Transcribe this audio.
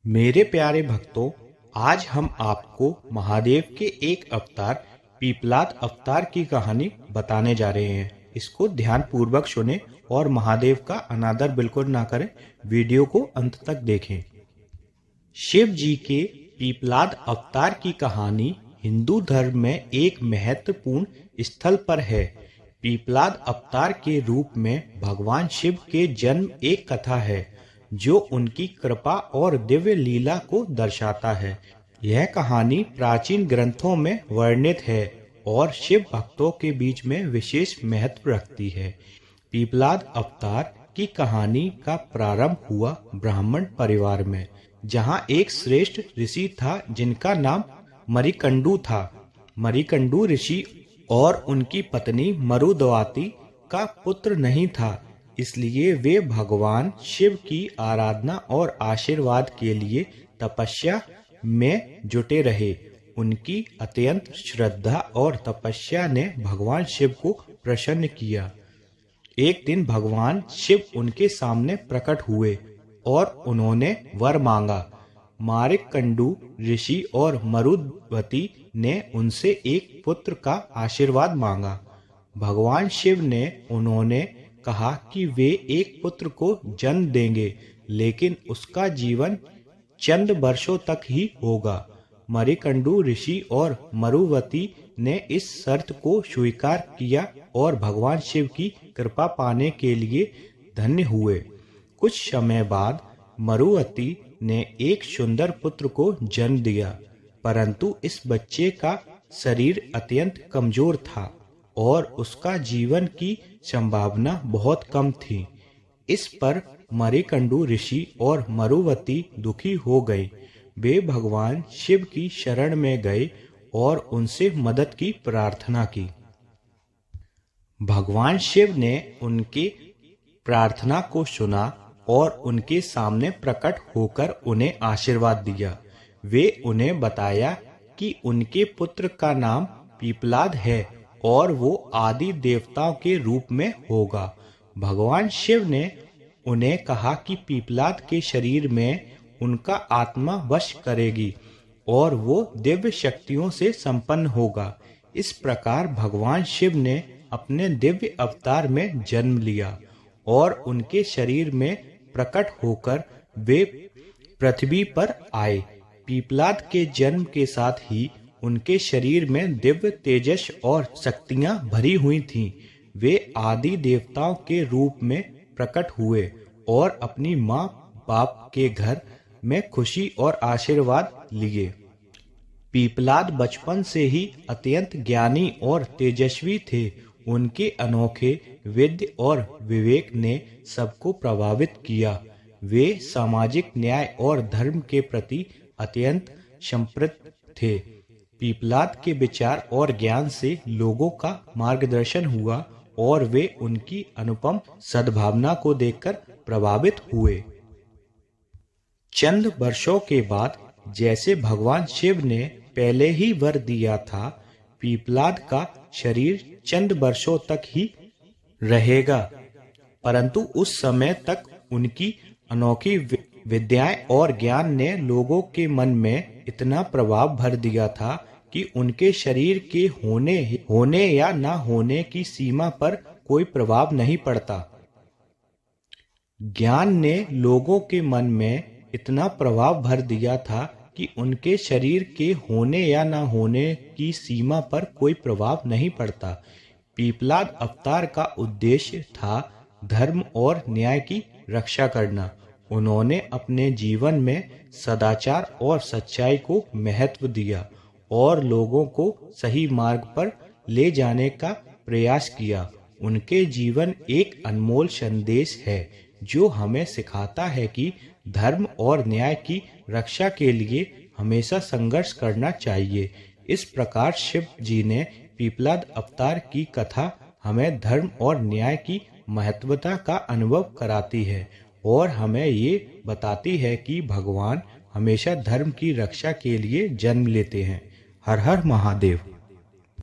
मेरे प्यारे भक्तों, आज हम आपको महादेव के एक अवतार पीपलाद अवतार की कहानी बताने जा रहे हैं। इसको ध्यान पूर्वक सुने और महादेव का अनादर बिल्कुल ना करें। वीडियो को अंत तक देखें। शिव जी के पीपलाद अवतार की कहानी हिंदू धर्म में एक महत्वपूर्ण स्थल पर है। पीपलाद अवतार के रूप में भगवान शिव के जन्म एक कथा है जो उनकी कृपा और दिव्य लीला को दर्शाता है। यह कहानी प्राचीन ग्रंथों में वर्णित है और शिव भक्तों के बीच में विशेष महत्व रखती है। पीपलाद अवतार की कहानी का प्रारंभ हुआ ब्राह्मण परिवार में, जहां एक श्रेष्ठ ऋषि था जिनका नाम मरिकंडू था। मरिकंडू ऋषि और उनकी पत्नी मरुदवाती का पुत्र नहीं था, इसलिए वे भगवान शिव की आराधना और आशीर्वाद के लिए तपस्या में जुटे रहे। उनकी अत्यंत श्रद्धा और तपस्या ने भगवान शिव को प्रसन्न किया। एक दिन भगवान शिव उनके सामने प्रकट हुए और उन्होंने वर मांगा। मारिकंडू ऋषि और मरुदवती ने उनसे एक पुत्र का आशीर्वाद मांगा। भगवान शिव ने उन्होंने कहा कि वे एक पुत्र को जन्म देंगे, लेकिन उसका जीवन चंद वर्षों तक ही होगा। मरिकंडू ऋषि और मरुवती ने इस शर्त को स्वीकार किया और भगवान शिव की कृपा पाने के लिए धन्य हुए। कुछ समय बाद मरुवती ने एक सुंदर पुत्र को जन्म दिया, परंतु इस बच्चे का शरीर अत्यंत कमजोर था और उसका जीवन की संभावना बहुत कम थी। इस पर मरिकंडू ऋषि और मरुवती दुखी हो गए। वे भगवान शिव की शरण में गए और उनसे मदद की प्रार्थना की। भगवान शिव ने उनकी प्रार्थना को सुना और उनके सामने प्रकट होकर उन्हें आशीर्वाद दिया। वे उन्हें बताया कि उनके पुत्र का नाम पीपलाद है और वो आदि देवताओं के रूप में होगा। भगवान शिव ने उन्हें कहा कि पीपलाद के शरीर में उनका आत्मा वश करेगी और वो दिव्य शक्तियों से संपन्न होगा। इस प्रकार भगवान शिव ने अपने दिव्य अवतार में जन्म लिया और उनके शरीर में प्रकट होकर वे पृथ्वी पर आए। पीपलाद के जन्म के साथ ही उनके शरीर में दिव्य तेजस और शक्तियां भरी हुई थीं। वे आदि देवताओं के रूप में प्रकट हुए और अपनी माँ बाप के घर में खुशी और आशीर्वाद लिए। पीपलाद बचपन से ही अत्यंत ज्ञानी और तेजस्वी थे। उनके अनोखे विद्य और विवेक ने सबको प्रभावित किया। वे सामाजिक न्याय और धर्म के प्रति अत्यंत समर्पित थे। पीपलाद के विचार और ज्ञान से लोगों का मार्गदर्शन हुआ और वे उनकी अनुपम सद्भावना को देखकर प्रभावित हुए। चंद वर्षों के बाद, जैसे भगवान शिव ने पहले ही वर दिया था, पीपलाद का शरीर चंद वर्षों तक ही रहेगा, परंतु उस समय तक उनकी अनोखी विद्याएं और ज्ञान ने लोगों के मन में इतना प्रभाव भर दिया था कि उनके शरीर के होने या ना होने की सीमा पर कोई प्रभाव नहीं पड़ता। ज्ञान ने लोगों के मन में इतना प्रभाव भर दिया था कि उनके शरीर के होने या ना होने की सीमा पर कोई प्रभाव नहीं पड़ता। पीपलाद अवतार का उद्देश्य था धर्म और न्याय की रक्षा करना। उन्होंने अपने जीवन में सदाचार और सच्चाई को महत्व दिया और लोगों को सही मार्ग पर ले जाने का प्रयास किया। उनके जीवन एक अनमोल संदेश है जो हमें सिखाता है कि धर्म और न्याय की रक्षा के लिए हमेशा संघर्ष करना चाहिए। इस प्रकार शिव जी ने पीपलाद अवतार की कथा हमें धर्म और न्याय की महत्वता का अनुभव कराती है और हमें ये बताती है कि भगवान हमेशा धर्म की रक्षा के लिए जन्म लेते हैं। हर हर महादेव।